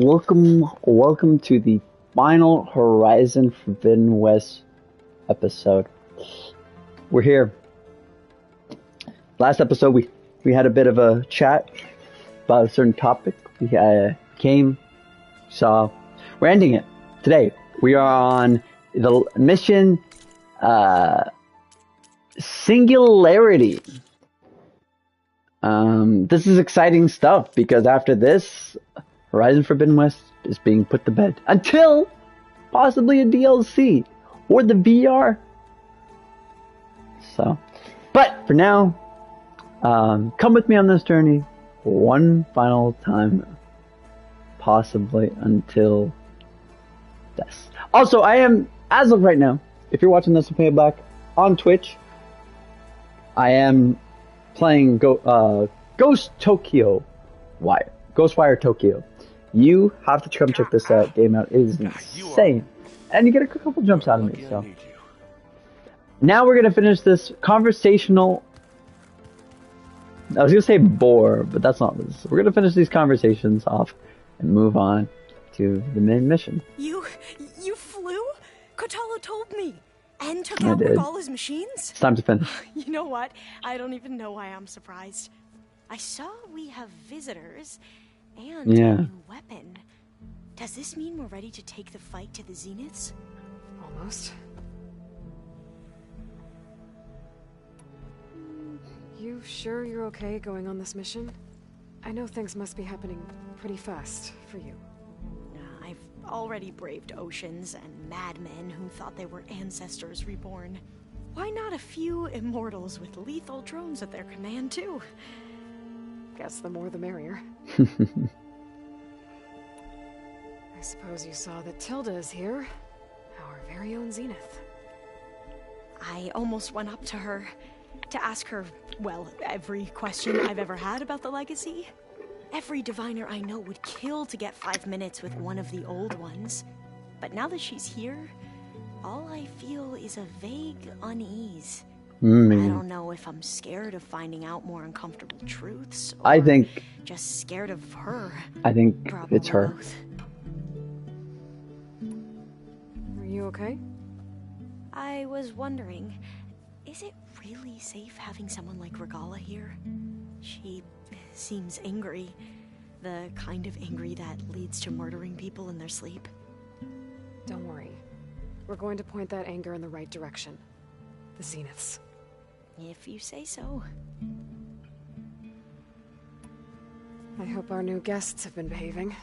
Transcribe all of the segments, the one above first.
welcome to the final Horizon Forbidden West episode. We're here. Last episode, we had a bit of a chat about a certain topic. We saw. We're ending it today. We are on the mission Singularity. This is exciting stuff because after this, Horizon Forbidden West is being put to bed until possibly a DLC or the VR. So, but for now, come with me on this journey one final time, possibly until death. Also, I am, as of right now, if you're watching this on Payback on Twitch, I am playing Ghostwire Tokyo. You have to come check this game out. It is insane. And you get a couple jumps out of me, so. Now we're going to finish this conversational... I was going to say bore, but that's not this. We're going to finish these conversations off and move on to the main mission. You flew? Kotalo told me. And took out Regala's machines? It's time to finish. You know what? I don't even know why I'm surprised. I saw we have visitors and a new weapon. Does this mean we're ready to take the fight to the Zeniths? Almost. You sure you're okay going on this mission? I know things must be happening pretty fast for you. I've already braved oceans and madmen who thought they were ancestors reborn. Why not a few immortals with lethal drones at their command, too? Guess the more the merrier. I suppose you saw that Tilda is here. Our very own Zenith. I almost went up to her to ask her, well, every question I've ever had about the legacy. Every diviner I know would kill to get 5 minutes with one of the old ones. But now that she's here, all I feel is a vague unease. I don't know if I'm scared of finding out more uncomfortable truths, or I think just scared of her. I think Probably it's her. both. Are you okay? I was wondering, is it really safe having someone like Regala here? She seems angry. The kind of angry that leads to murdering people in their sleep. Don't worry. We're going to point that anger in the right direction. The Zeniths. If you say so. I hope our new guests have been behaving.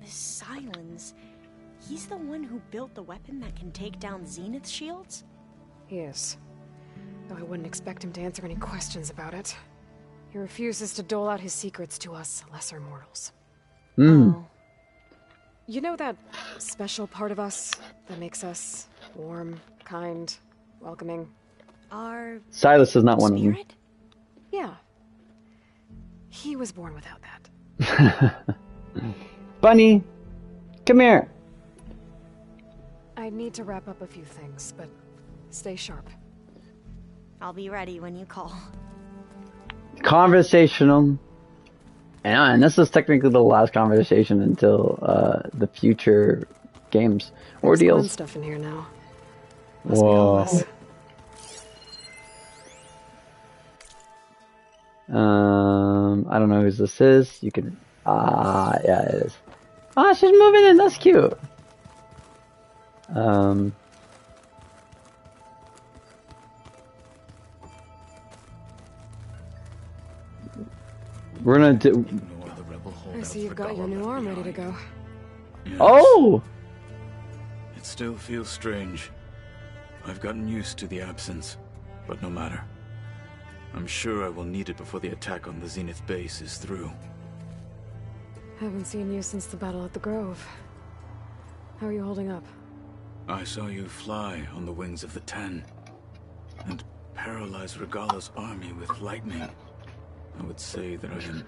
This Silence, he's the one who built the weapon that can take down Zenith shields? He is. Though I wouldn't expect him to answer any questions about it. He refuses to dole out his secrets to us lesser mortals. Oh. You know that special part of us that makes us warm, kind, welcoming? Our Silas is not one of them. spirit? Yeah. He was born without that. Bunny, come here. I need to wrap up a few things, but stay sharp. I'll be ready when you call. Conversational. And this is technically the last conversation until the future games or There's fun deals. stuff in here now. Must be all Whoa. us. I don't know who this is. You can. Yeah, it is. Ah, she's moving in. That's cute. We're gonna do. I see you've got your new arm ready to go. Yes. Oh! It still feels strange. I've gotten used to the absence, but no matter. I'm sure I will need it before the attack on the Zenith base is through. Haven't seen you since the battle at the Grove. How are you holding up? I saw you fly on the wings of the Ten, and paralyze Regala's army with lightning. I would say that I am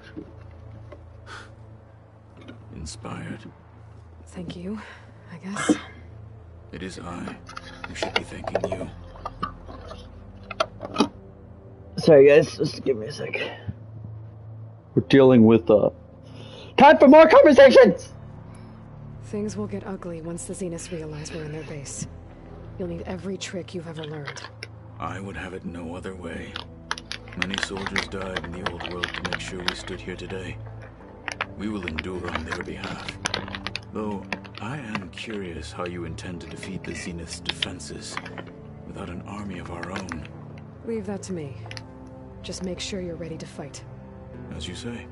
inspired. Thank you, I guess. It is I who should be thanking you. Sorry guys, just give me a sec. We're dealing with Time for more conversations! Things will get ugly once the Zeniths realize we're in their base. You'll need every trick you've ever learned. I would have it no other way. Many soldiers died in the old world to make sure we stood here today. We will endure on their behalf. Though, I am curious how you intend to defeat the Zenith's defenses without an army of our own. Leave that to me. Just make sure you're ready to fight. As you say.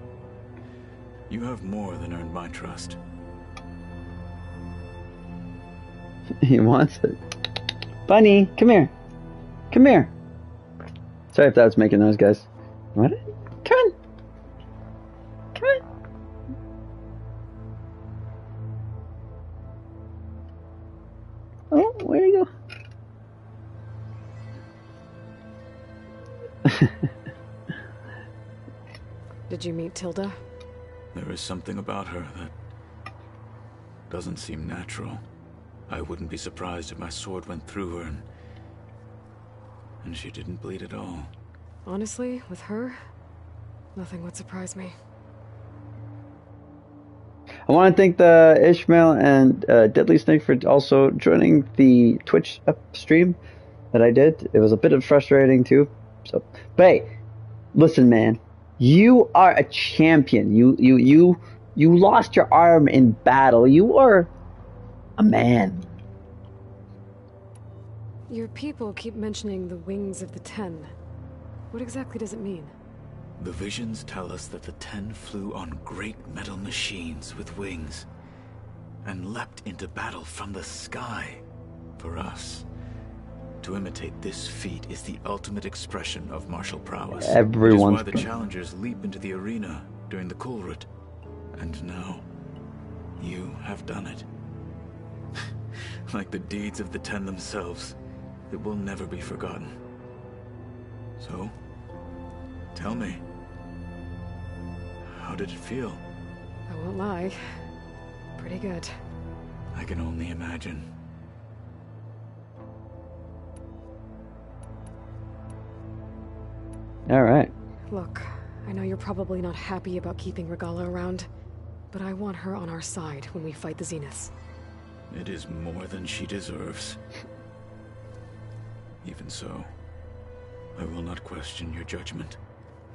You have more than earned my trust. He wants it. Bunny, come here. Come here. Sorry if that was making noise, guys. What? Come on. Come on. Oh, where you go? Did you meet Tilda? There is something about her that doesn't seem natural. I wouldn't be surprised if my sword went through her and she didn't bleed at all. Honestly, with her, nothing would surprise me. I want to thank the Ishmael and Deadly Snake for also joining the Twitch stream that I did. It was a bit of frustrating too. So, but hey, listen, man, you are a champion. You lost your arm in battle. You are a man. Your people keep mentioning the wings of the Ten. What exactly does it mean? The visions tell us that the Ten flew on great metal machines with wings and leapt into battle from the sky. For us, to imitate this feat is the ultimate expression of martial prowess. Everyone's which is why the challengers leap into the arena during the Kulrut. And now, you have done it. Like the deeds of the Ten themselves, it will never be forgotten. So, tell me, how did it feel? I won't lie. Pretty good. I can only imagine. All right. Look, I know you're probably not happy about keeping Regala around, but I want her on our side when we fight the Zeniths. It is more than she deserves. Even so, I will not question your judgment.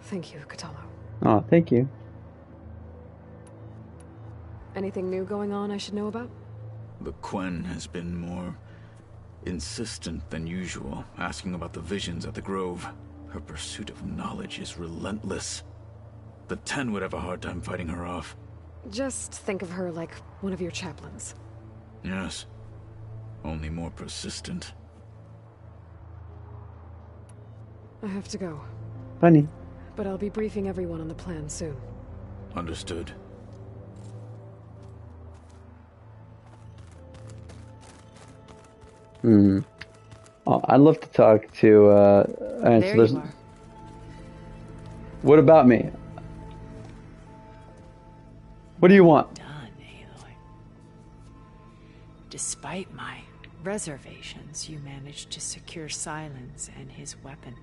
Thank you, Kotallo. Oh, thank you. Anything new going on I should know about? The Quen has been more insistent than usual, asking about the visions at the Grove. Her pursuit of knowledge is relentless. The Ten would have a hard time fighting her off. Just think of her like one of your chaplains. Yes, only more persistent. I have to go, Bunny. but I'll be briefing everyone on the plan soon. Understood. Oh, I'd love to talk to. There you are. What about me? What do you want? Done, Aloy. Despite my reservations, you managed to secure Silence and his weapon.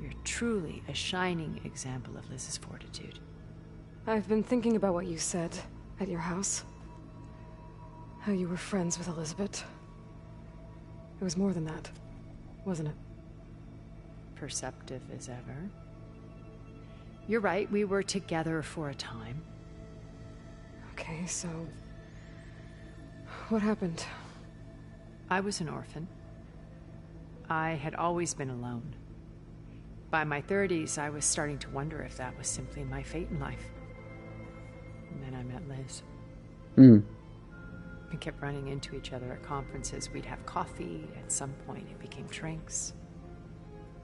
You're truly a shining example of Liz's fortitude. I've been thinking about what you said at your house. How you were friends with Elizabeth. It was more than that, wasn't it? Perceptive as ever. You're right, we were together for a time. Okay, so... what happened? I was an orphan. I had always been alone. By my 30s, I was starting to wonder if that was simply my fate in life. And then I met Liz. We kept running into each other at conferences. We'd have coffee. At some point, it became drinks.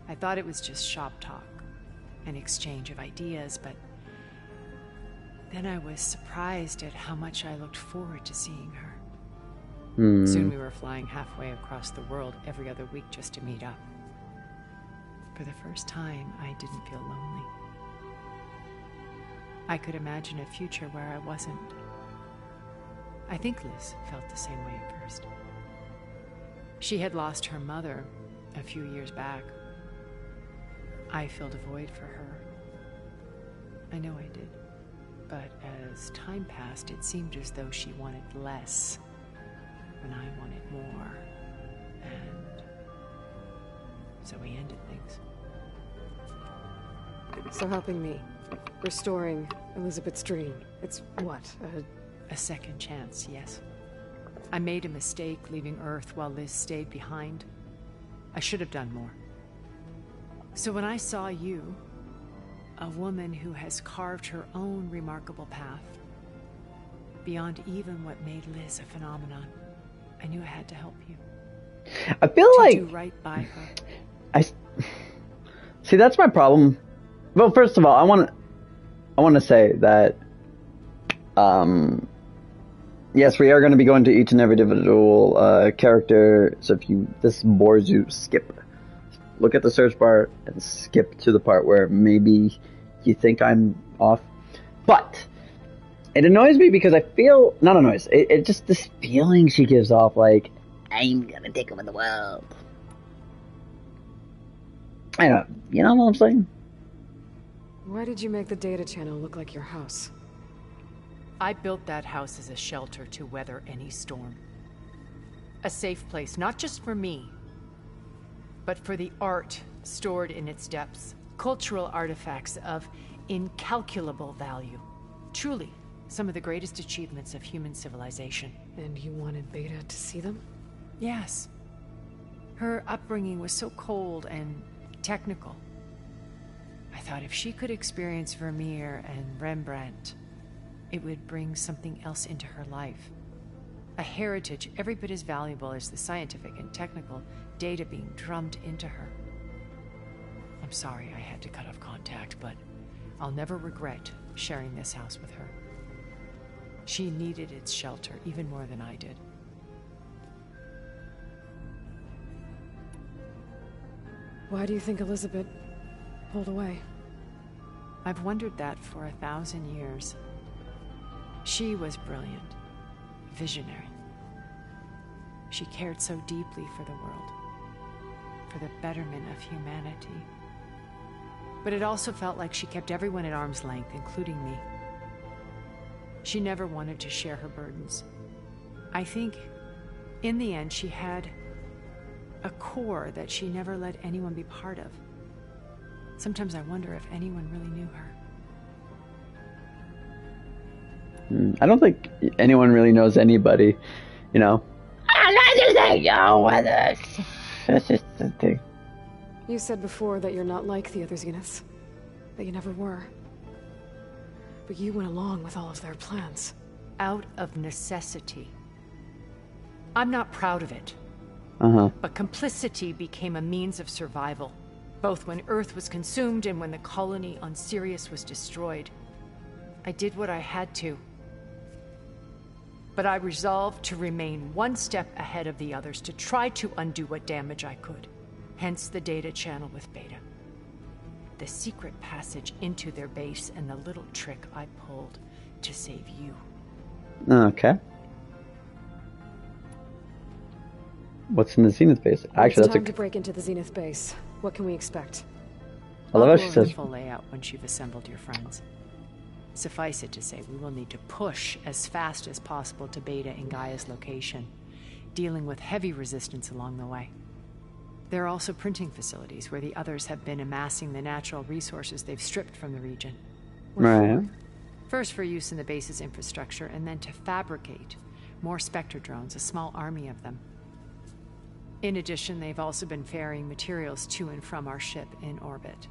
I thought it was just shop talk, an exchange of ideas, but then I was surprised at how much I looked forward to seeing her. Soon we were flying halfway across the world every other week just to meet up. For the first time, I didn't feel lonely. I could imagine a future where I wasn't. I think Liz felt the same way at first. She had lost her mother a few years back. I filled a void for her. I know I did. But as time passed, it seemed as though she wanted less when I wanted more. And so we ended things. So helping me, restoring Elizabeth's dream, it's what, a second chance, yes. I made a mistake leaving Earth while Liz stayed behind. I should have done more. So when I saw you, a woman who has carved her own remarkable path, beyond even what made Liz a phenomenon, I knew I had to help you. I feel to like do right by her. See, that's my problem. Well, first of all, I want to say that yes, we are going to be going to each and every individual character. So if this bores you, skip. Look at the search bar and skip to the part where maybe you think I'm off. But it annoys me because I feel not annoys. It just this feeling she gives off, like I'm gonna take over the world. I don't. You know what I'm saying? Why did you make the data channel look like your house? I built that house as a shelter to weather any storm. A safe place, not just for me, but for the art stored in its depths. Cultural artifacts of incalculable value. Truly, some of the greatest achievements of human civilization. And you wanted Beta to see them? Yes. Her upbringing was so cold and technical. I thought if she could experience Vermeer and Rembrandt, it would bring something else into her life. A heritage every bit as valuable as the scientific and technical data being drummed into her. I'm sorry I had to cut off contact, but I'll never regret sharing this house with her. She needed its shelter even more than I did. Why do you think Elizabeth pulled away? I've wondered that for 1,000 years. She was brilliant, visionary. She cared so deeply for the world, for the betterment of humanity. But it also felt like she kept everyone at arm's length, including me. She never wanted to share her burdens. I think, in the end, she had a core that she never let anyone be part of. Sometimes I wonder if anyone really knew her. I don't think anyone really knows anybody, you know. I'm not just saying, that's just the thing. You said before that you're not like the other Zeniths. That you never were. But you went along with all of their plans. Out of necessity. I'm not proud of it. But complicity became a means of survival, both when Earth was consumed and when the colony on Sirius was destroyed. I did what I had to. But I resolved to remain one step ahead of the others, to try to undo what damage I could. Hence the data channel with Beta. The secret passage into their base and the little trick I pulled to save you. Okay. What's in the Zenith base? Actually, it's time to break into the Zenith base. What can we expect? I love how she says full layout once you've assembled your friends. Suffice it to say, we will need to push as fast as possible to Beta and Gaia's location, dealing with heavy resistance along the way. There are also printing facilities where the others have been amassing the natural resources they've stripped from the region. right. First for use in the base's infrastructure, and then to fabricate more Spectre drones, a small army of them. In addition, they've also been ferrying materials to and from our ship in orbit.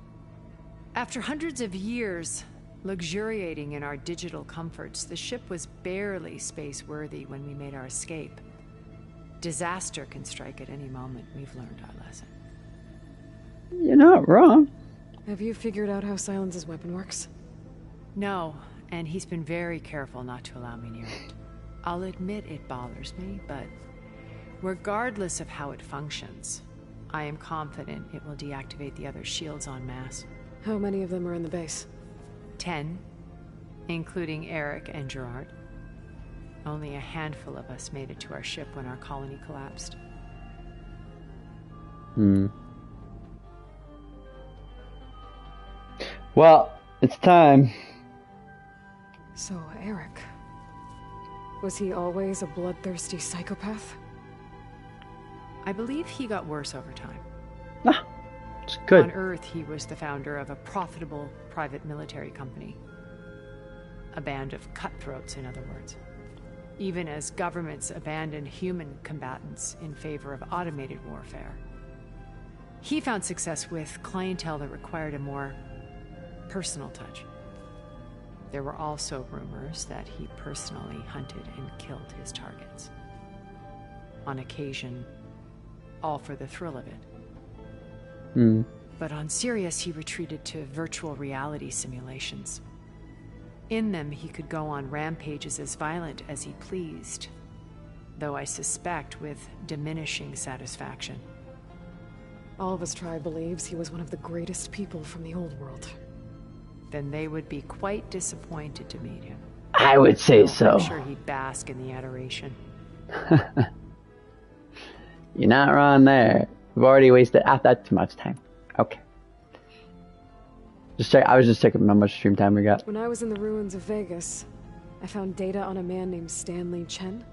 After hundreds of years luxuriating in our digital comforts, the ship was barely space-worthy when we made our escape. Disaster can strike at any moment. We've learned our lesson. You're not wrong. Have you figured out how Silence's weapon works? No, and he's been very careful not to allow me near it. I'll admit it bothers me, but regardless of how it functions, I am confident it will deactivate the other shields en masse. How many of them are in the base? 10, including Eric and Gerard. Only a handful of us made it to our ship when our colony collapsed. Well, it's time. So, Eric. Was he always a bloodthirsty psychopath? I believe he got worse over time. Ah, it's good. On Earth, he was the founder of a profitable private military company. A band of cutthroats, in other words. Even as governments abandoned human combatants in favor of automated warfare. He found success with clientele that required a more personal touch. There were also rumors that he personally hunted and killed his targets. On occasion, all for the thrill of it. But on Sirius, he retreated to virtual reality simulations. In them, he could go on rampages as violent as he pleased, though I suspect with diminishing satisfaction. All of his tribe believes he was one of the greatest people from the old world. Then they would be quite disappointed to meet him. I would say so. I'm sure he'd bask in the adoration. You're not wrong there. We've already wasted that too much time. Okay. I was just checking how much stream time we got. When I was in the ruins of Vegas, I found data on a man named Stanley Chen.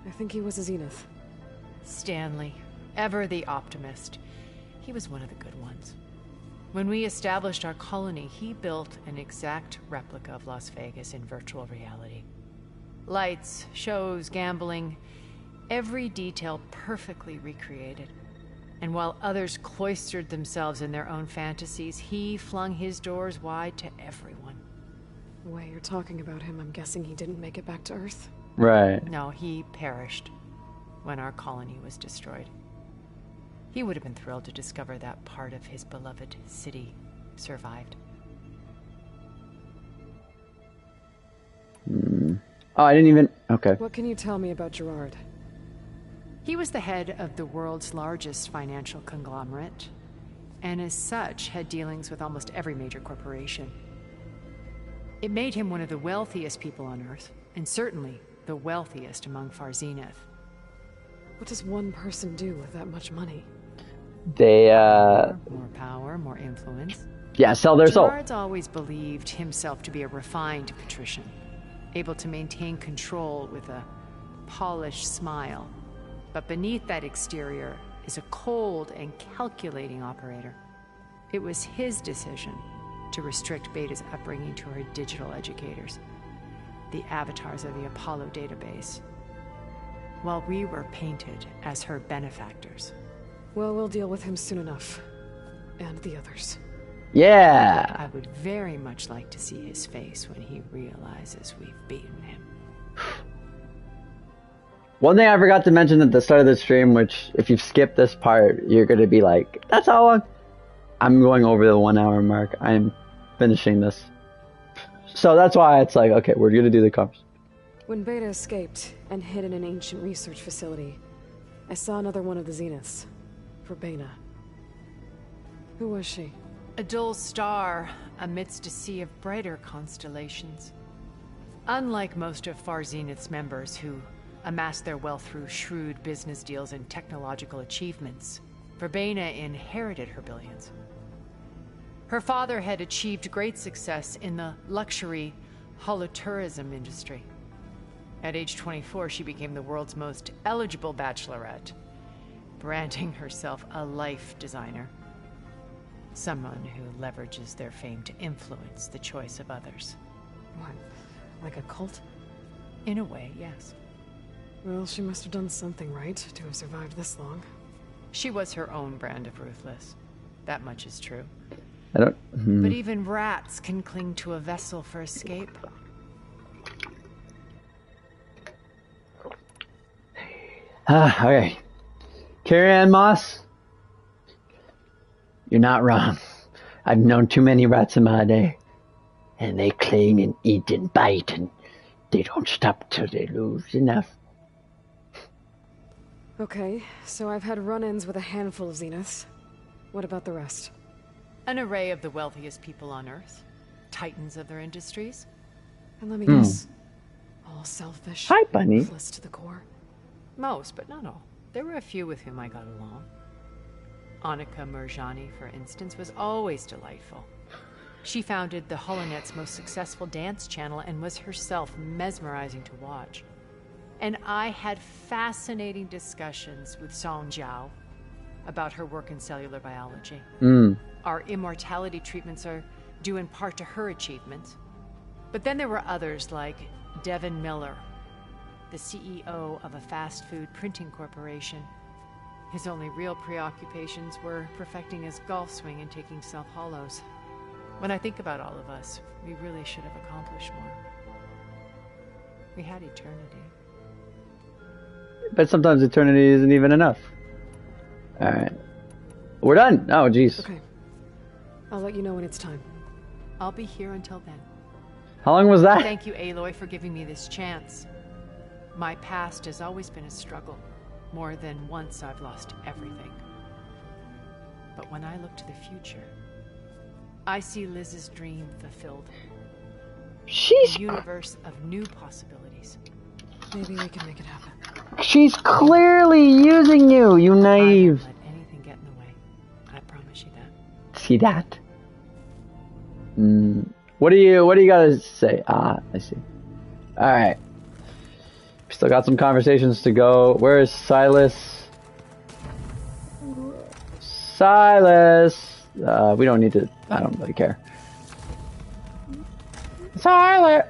I think he was a Zenith. Stanley, ever the optimist. He was one of the good ones. When we established our colony, he built an exact replica of Las Vegas in virtual reality. Lights, shows, gambling, every detail perfectly recreated. And while others cloistered themselves in their own fantasies, he flung his doors wide to everyone. The way you're talking about him, I'm guessing he didn't make it back to Earth? Right. No, he perished when our colony was destroyed. He would have been thrilled to discover that part of his beloved city survived. Oh, I didn't even... Okay. What can you tell me about Gerard? He was the head of the world's largest financial conglomerate, and as such had dealings with almost every major corporation. It made him one of the wealthiest people on Earth, and certainly the wealthiest among Far-Zenith. What does one person do with that much money? They, More power, more influence. yeah, sell their soul. Gerard's always believed himself to be a refined patrician, able to maintain control with a polished smile. But beneath that exterior is a cold and calculating operator. It was his decision to restrict Beta's upbringing to her digital educators, the avatars of the Apollo database, while we were painted as her benefactors. Well, we'll deal with him soon enough. And the others. Yeah. I would very much like to see his face when he realizes we've beaten him. One thing I forgot to mention at the start of the stream, which if you've skipped this part, you're going to be like, that's how long? I'm going over the 1 hour mark. I'm finishing this. So that's why it's like, okay, we're going to do the comps. When Beta escaped and hid in an ancient research facility, I saw another one of the Zeniths. Verbena. Who was she? A dull star amidst a sea of brighter constellations. Unlike most of Far-Zenith's members who amassed their wealth through shrewd business deals and technological achievements, Verbena inherited her billions. Her father had achieved great success in the luxury holotourism industry. At age 24, she became the world's most eligible bachelorette, branding herself a life designer. Someone who leverages their fame to influence the choice of others. What? Like a cult? In a way, yes. Well, she must have done something right to have survived this long. She was her own brand of ruthless. That much is true. I don't... But even rats can cling to a vessel for escape. Okay. Carrie-Ann Moss? You're not wrong. I've known too many rats in my day. And they cling and eat and bite, and they don't stop till they lose enough. Okay, so I've had run-ins with a handful of Zeniths. What about the rest? An array of the wealthiest people on Earth. Titans of their industries. And let me guess. All selfish. Hi, Bunny. Ruthless to the core. Most, but not all. There were a few with whom I got along. Annika Murjani, for instance, was always delightful. She founded the HoloNet's most successful dance channel and was herself mesmerizing to watch. And I had fascinating discussions with Song Jiao about her work in cellular biology. Our immortality treatments are due in part to her achievements. But then there were others like Devin Miller, the CEO of a fast food printing corporation. His only real preoccupations were perfecting his golf swing and taking self-hollows. When I think about all of us, we really should have accomplished more. We had eternity. But sometimes eternity isn't even enough. Alright. We're done! Oh, jeez. Okay. I'll let you know when it's time. I'll be here until then. How long was that? Thank you, Aloy, for giving me this chance. My past has always been a struggle. More than once I've lost everything. But when I look to the future, I see Liz's dream fulfilled. She's A universe of new possibilities. Maybe we can make it happen. She's clearly using you, you I won't naive. let anything get in the way. I promise you that. See that? What do you gotta say? Ah, I see. Alright. Still got some conversations to go. Where is Silas? Silas! We don't need to... I don't really care. Silas!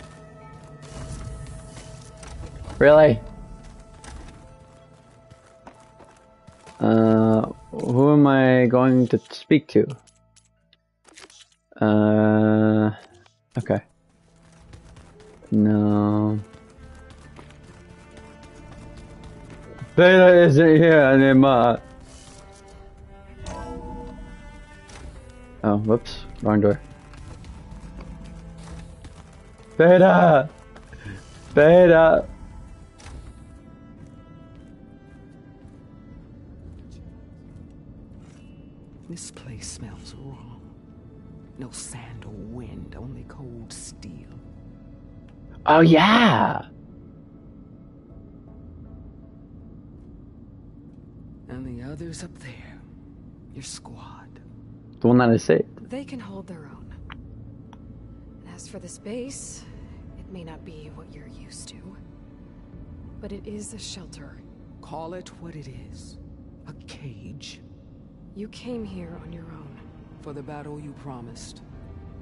Really? Who am I going to speak to? Okay. No. Beta isn't here anymore. Oh, whoops. Wrong door. Beta! Beta! This place smells wrong. No sand or wind, only cold steel. Oh, yeah! And the others up there. Your squad. The one that I saved. They can hold their own. And as for this base, it may not be what you're used to. But it is a shelter. Call it what it is. A cage. You came here on your own. For the battle you promised.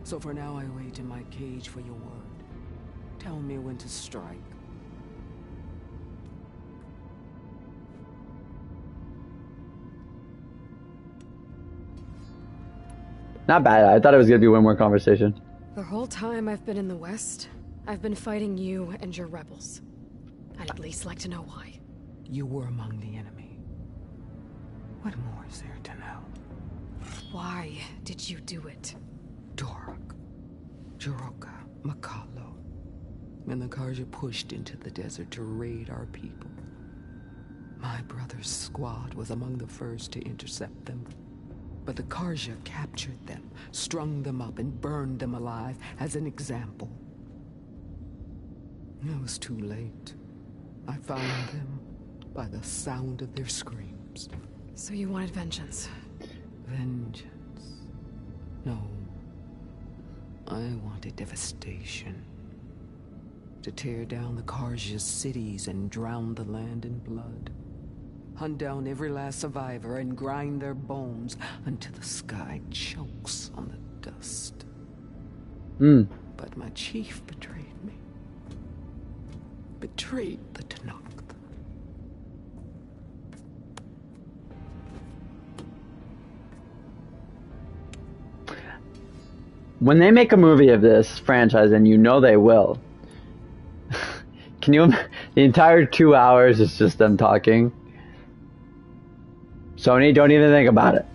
So for now I wait in my cage for your word. Tell me when to strike. Not bad. I thought it was gonna be one more conversation. The whole time I've been in the West, I've been fighting you and your rebels. I'd at least like to know why. You were among the enemy. What more is there to know? Why did you do it? Dork, Jiroka, Makalo, and the Karja pushed into the desert to raid our people. My brother's squad was among the first to intercept them. But the Karja captured them, strung them up, and burned them alive as an example. It was too late. I found them by the sound of their screams. So you wanted vengeance? Vengeance? No. I wanted devastation. To tear down the Karja's cities and drown the land in blood. Hunt down every last survivor and grind their bones until the sky chokes on the dust. But my chief betrayed me. Betrayed the Tenakth. When they make a movie of this franchise, and you know they will, can you... The entire 2 hours is just them talking. Sony, don't even think about it.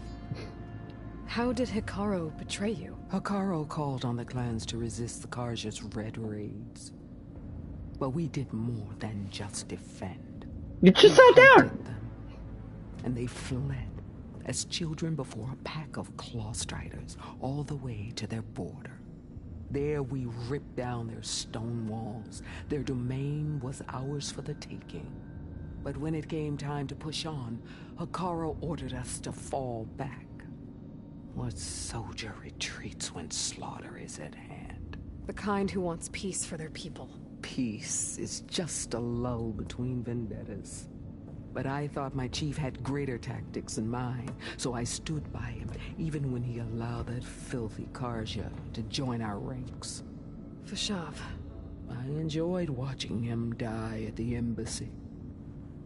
How did Hikaru betray you? Hikaru called on the clans to resist the Karja's red raids. But we did more than just defend. You just sat down! Them, and they fled, as children before a pack of claw striders, all the way to their border. There we ripped down their stone walls. Their domain was ours for the taking. But when it came time to push on, Hikaru ordered us to fall back. What soldier retreats when slaughter is at hand? The kind who wants peace for their people. Peace is just a lull between vendettas. But I thought my chief had greater tactics than mine, so I stood by him, even when he allowed that filthy Karja to join our ranks. Fashav. I enjoyed watching him die at the embassy.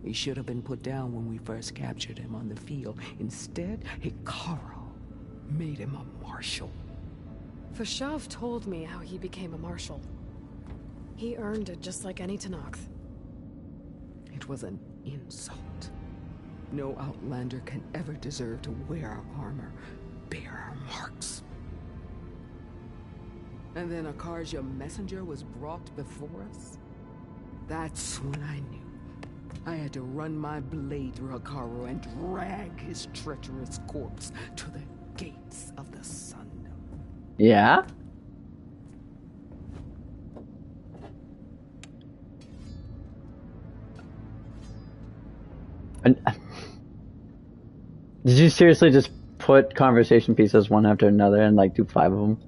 He should have been put down when we first captured him on the field. Instead, Hikaru made him a marshal. Fashav told me how he became a marshal. He earned it just like any Tenakth. It was an insult. No outlander can ever deserve to wear our armor, bear our marks. And then a Karja messenger was brought before us? That's when I knew. I had to run my blade through Hikaru and drag his treacherous corpse to the gates of the sun. Yeah? And, did you seriously just put conversation pieces one after another and like do 5 of them?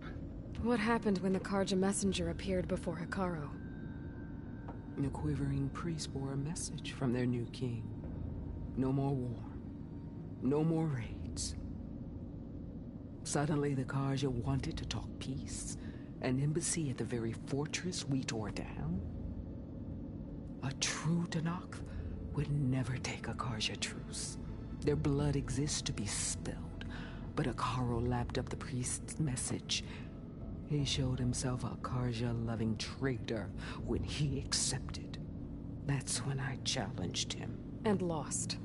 What happened when the Karja messenger appeared before Hikaru? The quivering priests bore a message from their new king. No more war. No more raids. Suddenly the Karja wanted to talk peace. An embassy at the very fortress we tore down? A true Tenakth would never take a Karja truce. Their blood exists to be spilled. But Hikaru lapped up the priest's message. He showed himself a Karja-loving traitor when he accepted. That's when I challenged him. And lost.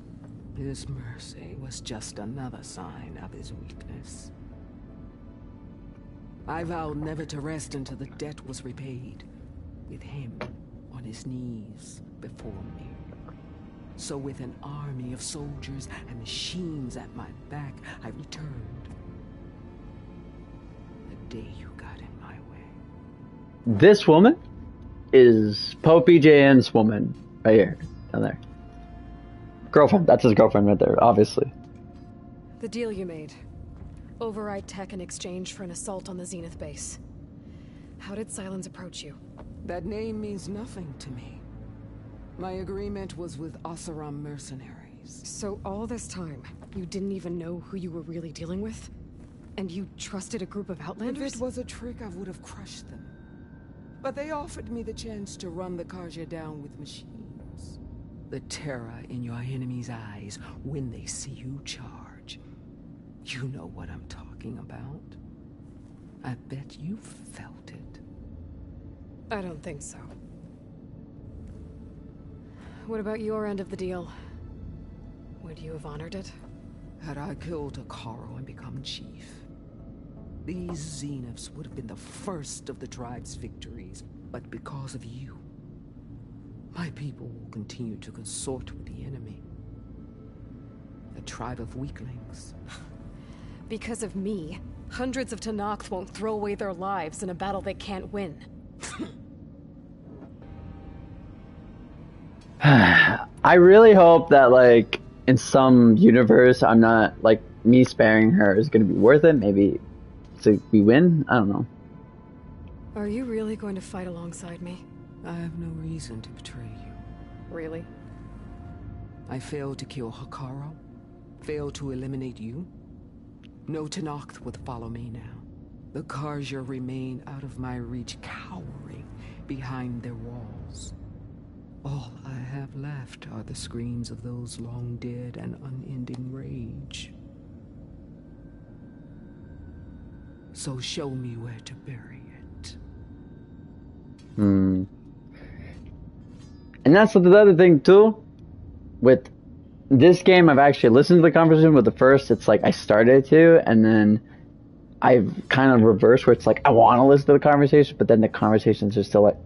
His mercy was just another sign of his weakness. I vowed never to rest until the debt was repaid, with him on his knees before me. So with an army of soldiers and machines at my back, I returned. The day you got in my way. This woman is Popey JN's woman. Right here. Down there. Girlfriend. That's his girlfriend right there, obviously. The deal you made. Override tech in exchange for an assault on the Zenith base. How did Silence approach you? That name means nothing to me. My agreement was with Oseram mercenaries. So all this time, you didn't even know who you were really dealing with? And you trusted a group of Outlanders? If it was a trick, I would have crushed them. But they offered me the chance to run the Karja down with machines. The terror in your enemy's eyes when they see you charge. You know what I'm talking about. I bet you felt it. I don't think so. What about your end of the deal? Would you have honored it? Had I killed Hikaru and become chief, these Zeniths would have been the first of the tribe's victories. But because of you, my people will continue to consort with the enemy. A tribe of weaklings. Because of me, hundreds of Tenakth won't throw away their lives in a battle they can't win. I really hope that, like, in some universe, I'm not, like, me sparing her is going to be worth it. Maybe so we win? I don't know. Are you really going to fight alongside me? I have no reason to betray you. Really? I failed to kill Hikaru, failed to eliminate you. No Tenakth would follow me now. The Karja remain out of my reach, cowering behind their walls. All I have left are the screams of those long dead and unending rage. So show me where to bury it. And that's the other thing too. With this game, I've actually listened to the conversation. With the first, it's like I started to, and then I've kind of reversed where it's like I want to listen to the conversation, but then the conversations are still like,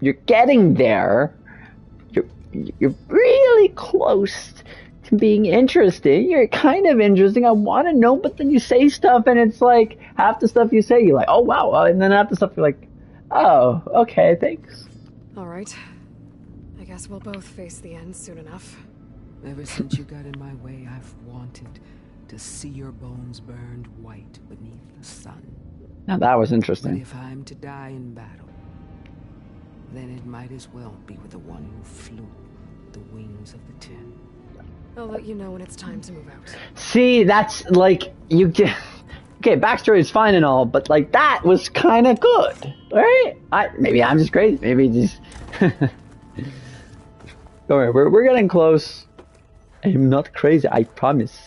you're getting there. You're really close to being interesting. You're kind of interesting. I want to know, but then you say stuff, and it's like half the stuff you say, you're like, oh wow, and then half the stuff you're like, oh, okay, thanks. All right. I guess we'll both face the end soon enough. Ever since you got in my way, I've wanted to see your bones burned white beneath the sun. Now that was But interesting. if I'm to die in battle, then it might as well be with the one who flew the wings of the tin. I'll let you know when it's time to move out. See, that's like you get. Okay, backstory is fine and all, but like that was kind of good, right? Maybe I'm just crazy. Maybe just. Don't worry, we're getting close. I'm not crazy. I promise.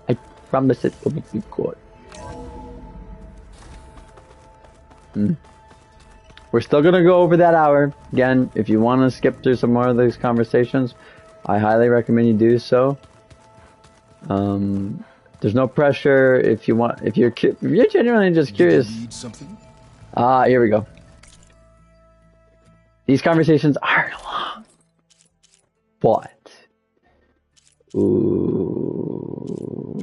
I promise it will be good. We're still gonna go over that hour again. If you want to skip through some more of these conversations, I highly recommend you do so. There's no pressure. If you want, if you're genuinely just curious. Did you need something? Here we go. These conversations are long, but ooh.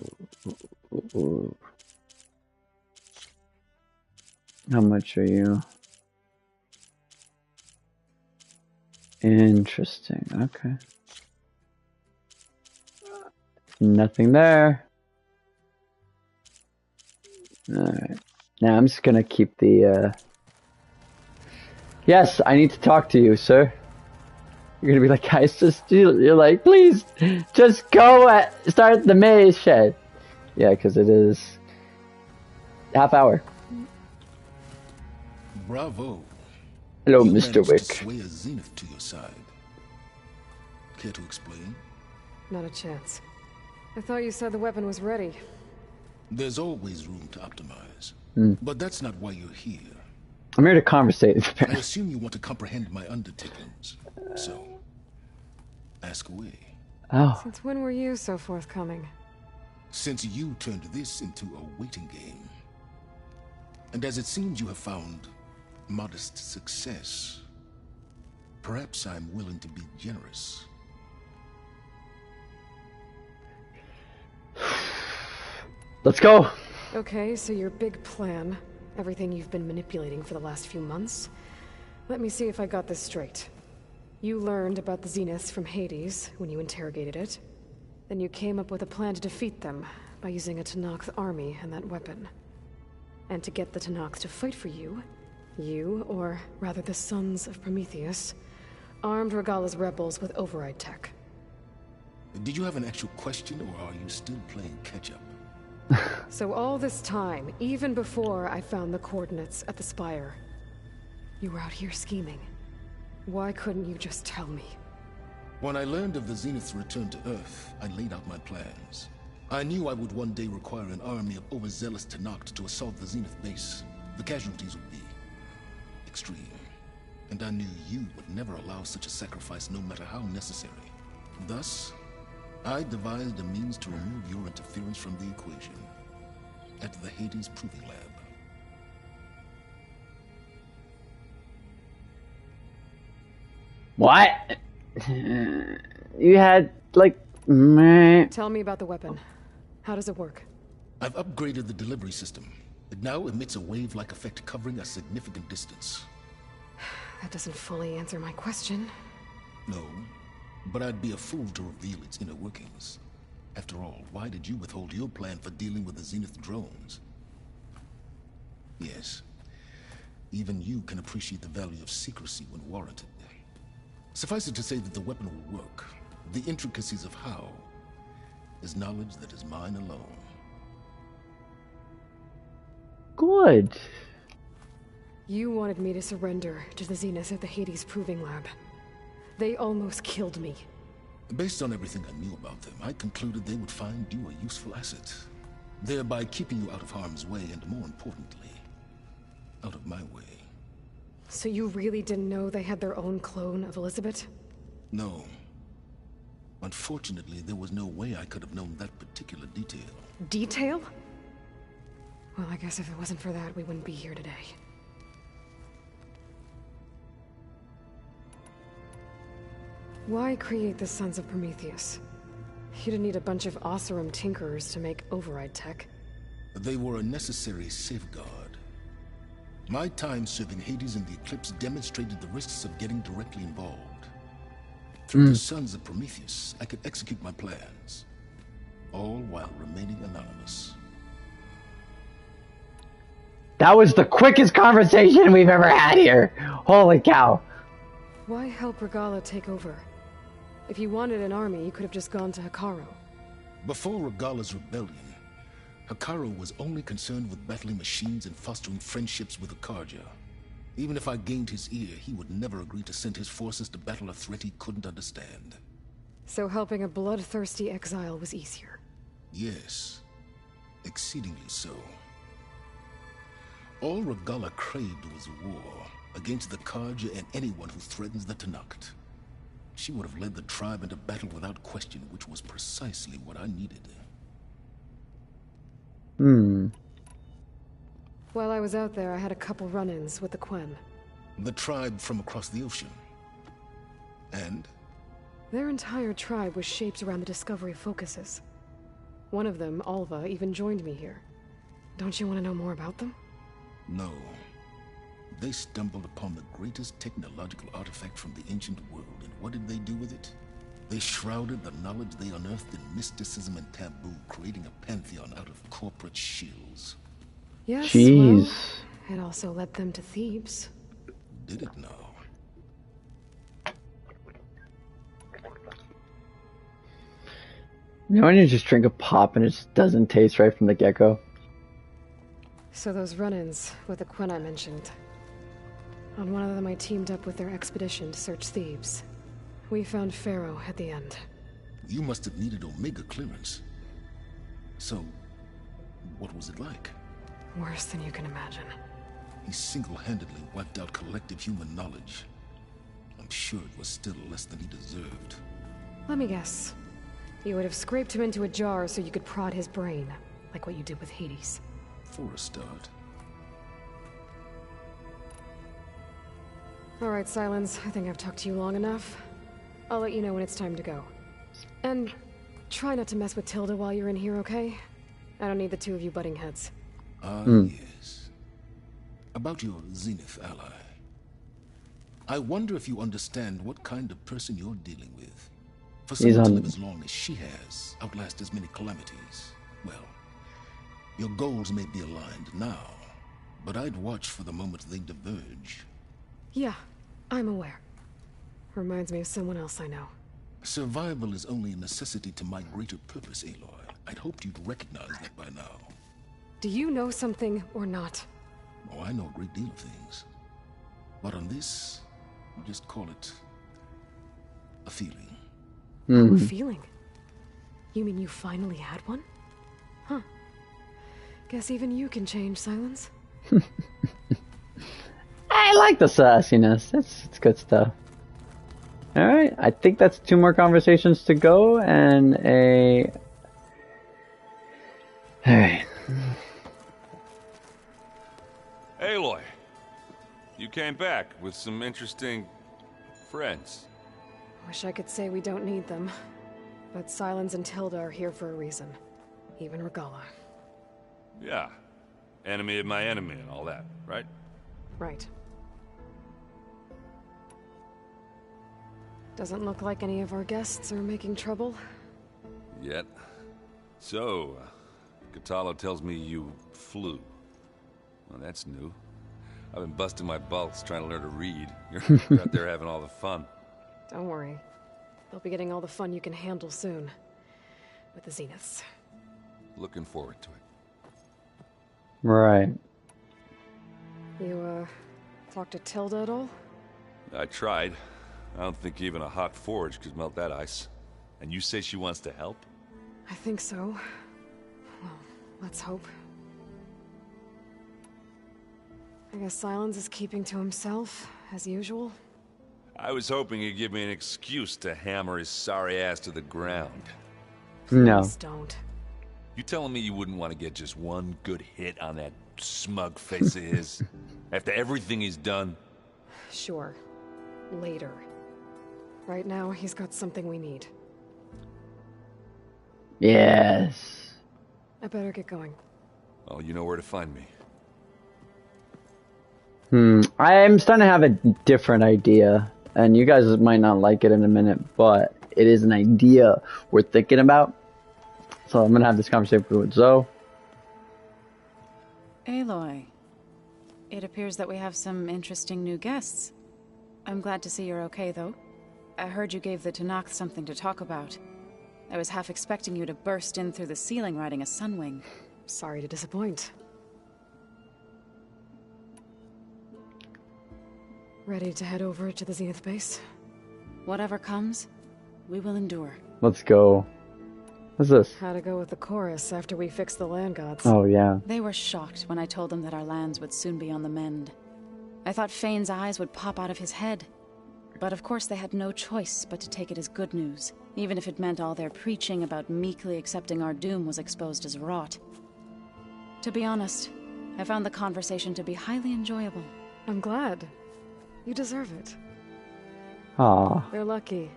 How much are you? Interesting. Okay. Nothing there. Alright. Now I'm just gonna keep the, Yes, I need to talk to you, sir. You're gonna be like, guys, you're like, please, just go start the maze shed. Yeah, because it is half hour. Bravo. Hello, You Mr. managed Wick. to sway a zenith to your side. Care to explain? Not a chance. I thought you said the weapon was ready. There's always room to optimize. But that's not why you're here. I'm here to conversate. I assume you want to comprehend my undertakings. So, ask away. Oh. Since when were you so forthcoming? Since you turned this into a waiting game. And as it seems you have found modest success, perhaps I'm willing to be generous. Let's go. Okay, so your big plan, everything you've been manipulating for the last few months. Let me see if I got this straight. You learned about the Zeniths from Hades when you interrogated it. Then you came up with a plan to defeat them by using a Tenakth army and that weapon. And to get the Tenakth to fight for you, or rather the Sons of Prometheus, armed Regala's rebels with override tech. Did you have an actual question, or are you still playing catch-up? So all this time, even before I found the coordinates at the Spire, you were out here scheming. Why couldn't you just tell me? When I learned of the Zenith's return to Earth, I laid out my plans. I knew I would one day require an army of overzealous Tenakth to assault the Zenith base. The casualties would be extreme. And I knew you would never allow such a sacrifice, no matter how necessary. Thus, I devised a means to remove your interference from the equation at the Hades Proving Lab. What? You had, like, meh. Tell me about the weapon. How does it work? I've upgraded the delivery system. It now emits a wave-like effect covering a significant distance. That doesn't fully answer my question. No, but I'd be a fool to reveal its inner workings. After all, why did you withhold your plan for dealing with the Zenith drones? Yes, even you can appreciate the value of secrecy when warranted. Suffice it to say that the weapon will work. The intricacies of how is knowledge that is mine alone. Good. You wanted me to surrender to the Zeniths at the Hades Proving Lab. They almost killed me. Based on everything I knew about them, I concluded they would find you a useful asset, thereby keeping you out of harm's way and, more importantly, out of my way. So you really didn't know they had their own clone of Elizabeth? No. Unfortunately, there was no way I could have known that particular detail. Detail? Well, I guess if it wasn't for that, we wouldn't be here today. Why create the Sons of Prometheus? You didn't need a bunch of Oseram tinkerers to make override tech. They were a necessary safeguard. My time serving Hades in the Eclipse demonstrated the risks of getting directly involved. Through the Sons of Prometheus, I could execute my plans. all while remaining anonymous. That was the quickest conversation we've ever had here. Holy cow. Why help Regala take over? If you wanted an army, you could have just gone to Hikaru. Before Regala's rebellion, Hikaru was only concerned with battling machines and fostering friendships with the Karja. Even if I gained his ear, he would never agree to send his forces to battle a threat he couldn't understand. So helping a bloodthirsty exile was easier. Yes, exceedingly so. All Regala craved was war against the Karja and anyone who threatens the Tanakh. She would have led the tribe into battle without question, which was precisely what I needed. While I was out there, I had a couple run-ins with the Quen. The tribe from across the ocean. And? Their entire tribe was shaped around the discovery of focuses. One of them, Alva, even joined me here. Don't you want to know more about them? No. They stumbled upon the greatest technological artifact from the ancient world, and what did they do with it? They shrouded the knowledge they unearthed in mysticism and taboo, creating a pantheon out of corporate shills. Yes, Jeez. well, it also led them to Thebes. Did it now? You know when you just drink a pop and it just doesn't taste right from the get-go? So those run-ins with the Quen I mentioned. On one of them I teamed up with their expedition to search Thebes. We found Pharaoh at the end. You must have needed Omega clearance. So, what was it like? Worse than you can imagine. He single-handedly wiped out collective human knowledge. I'm sure it was still less than he deserved. Let me guess. You would have scraped him into a jar so you could prod his brain, like what you did with Hades. For a start. Alright, Silence. I think I've talked to you long enough. I'll let you know when it's time to go. And try not to mess with Tilda while you're in here, okay? I don't need the two of you butting heads. Yes. About your Zenith ally. I wonder if you understand what kind of person you're dealing with. For someone to live as long as she has, outlast as many calamities, well, your goals may be aligned now, but I'd watch for the moment they diverge. Yeah, I'm aware. Reminds me of someone else I know. Survival is only a necessity to my greater purpose, Aloy. I'd hoped you'd recognize that by now. Do you know something or not? Oh, I know a great deal of things. But on this, we'll just call it a feeling. A feeling? You mean you finally had one? Huh. Guess even you can change, Silence. I like the sassiness. It's good stuff. Alright, I think that's 2 more conversations to go and a... Alright. Aloy, you came back with some interesting friends. Wish I could say we don't need them. But Silence and Tilda are here for a reason. Even Regala. Yeah, enemy of my enemy and all that, right? Right. Doesn't look like any of our guests are making trouble. Yet. So, Katalo tells me you flew. Well, that's new. I've been busting my balls trying to learn to read. You're out there having all the fun. Don't worry. They'll be getting all the fun you can handle soon. With the Zeniths. Looking forward to it. Right. You, talked to Tilda at all? I tried. I don't think even a hot forge could melt that ice. And you say she wants to help? I think so. Well, let's hope. I guess Silence is keeping to himself, as usual. I was hoping he'd give me an excuse to hammer his sorry ass to the ground. No. Please don't. You telling me you wouldn't want to get just one good hit on that smug face of his? After everything he's done? Sure. Later. Right now, he's got something we need. Yes. I better get going. Oh, you know where to find me. I'm starting to have a different idea, and you guys might not like it in a minute, but it is an idea we're thinking about. So I'm gonna have this conversation with Zoe. Aloy, it appears that we have some interesting new guests. I'm glad to see you're okay, though. I heard you gave the Tanakh something to talk about. I was half expecting you to burst in through the ceiling riding a sunwing. Sorry to disappoint. Ready to head over to the Zenith base? Whatever comes, we will endure. Let's go. What's this? How to go with the chorus after we fix the land gods. Oh, yeah. They were shocked when I told them that our lands would soon be on the mend. I thought Fane's eyes would pop out of his head. But of course they had no choice but to take it as good news, even if it meant all their preaching about meekly accepting our doom was exposed as rot. To be honest, I found the conversation to be highly enjoyable. I'm glad. You deserve it. Ah. They're lucky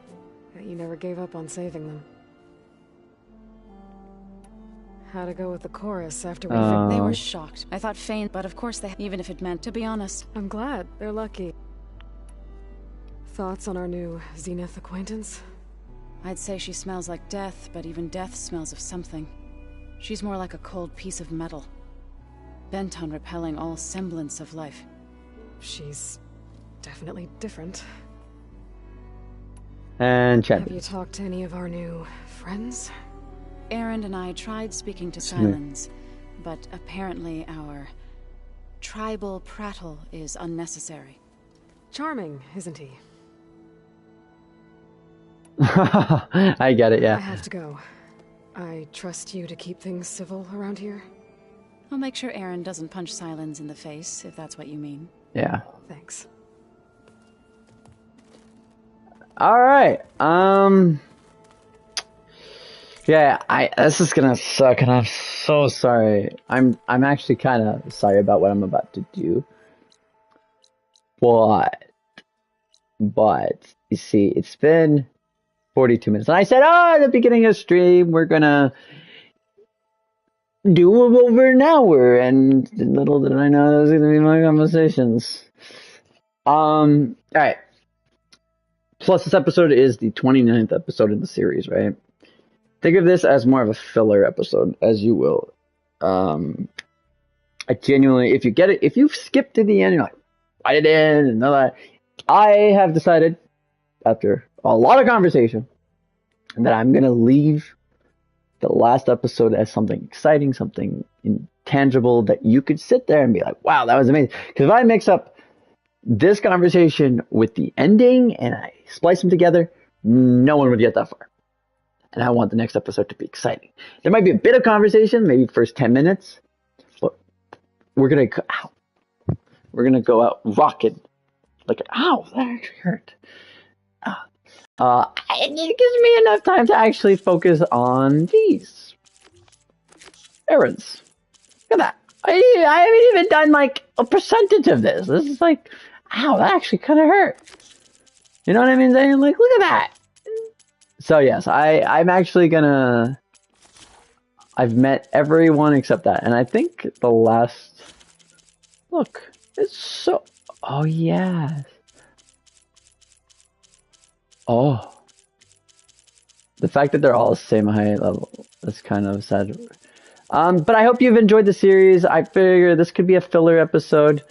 that you never gave up on saving them. How to go with the chorus after we They were shocked. I thought Fane, but of course they, even if it meant, to be honest. I'm glad. They're lucky. Thoughts on our new Zenith acquaintance? I'd say she smells like death, but even death smells of something. She's more like a cold piece of metal, bent on repelling all semblance of life. She's definitely different. And chat. Have you talked to any of our new friends? Aaron and I tried speaking to Silence, but apparently our tribal prattle is unnecessary. Charming, isn't he? I get it, yeah. I have to go. I trust you to keep things civil around here. I'll make sure Aaron doesn't punch Silence in the face, if that's what you mean. Yeah. Thanks. Alright, yeah, this is gonna suck, and I'm so sorry. I'm actually kind of sorry about what I'm about to do. But, you see, it's been 42 minutes. And I said, at the beginning of the stream, we're gonna do over an hour. And little did I know that was gonna be my conversations. Alright. Plus, this episode is the 29th episode in the series, right? Think of this as more of a filler episode, as you will. I genuinely, if you get it, if you skip to the end, you're like, write it in, and all that. I have decided, after a lot of conversation, that I'm going to leave the last episode as something exciting, something intangible that you could sit there and be like, wow, that was amazing. Because if I mix up this conversation with the ending and I splice them together, no one would get that far. And I want the next episode to be exciting. There might be a bit of conversation, maybe first 10 minutes, but we're going to go out rocking. Like, ow, that actually hurt. It gives me enough time to actually focus on these errands. Look at that. I haven't even done like a percentage of this. This is like, ow, that actually kind of hurt. You know what I mean? Saying like, look at that. So yes, I'm actually gonna. I've met everyone except that, and I think the last. Look, it's so. Oh, yes. Oh. The fact that they're all the same height level is kind of sad. But I hope you've enjoyed the series. I figure this could be a filler episode.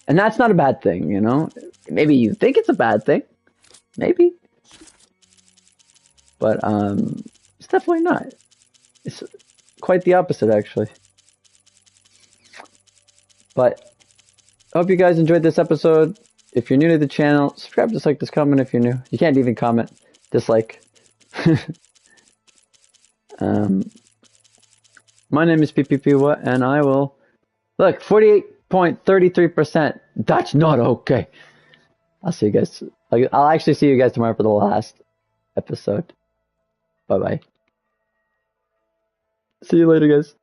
And that's not a bad thing, you know? Maybe you think it's a bad thing. Maybe. But it's definitely not. It's quite the opposite, actually. But I hope you guys enjoyed this episode. If you're new to the channel, subscribe, dislike, this comment if you're new. You can't even comment. Dislike. My name is PPP and I will... Look, 48.33%. That's not okay. I'll see you guys... I'll actually see you guys tomorrow for the last episode. Bye-bye. See you later, guys.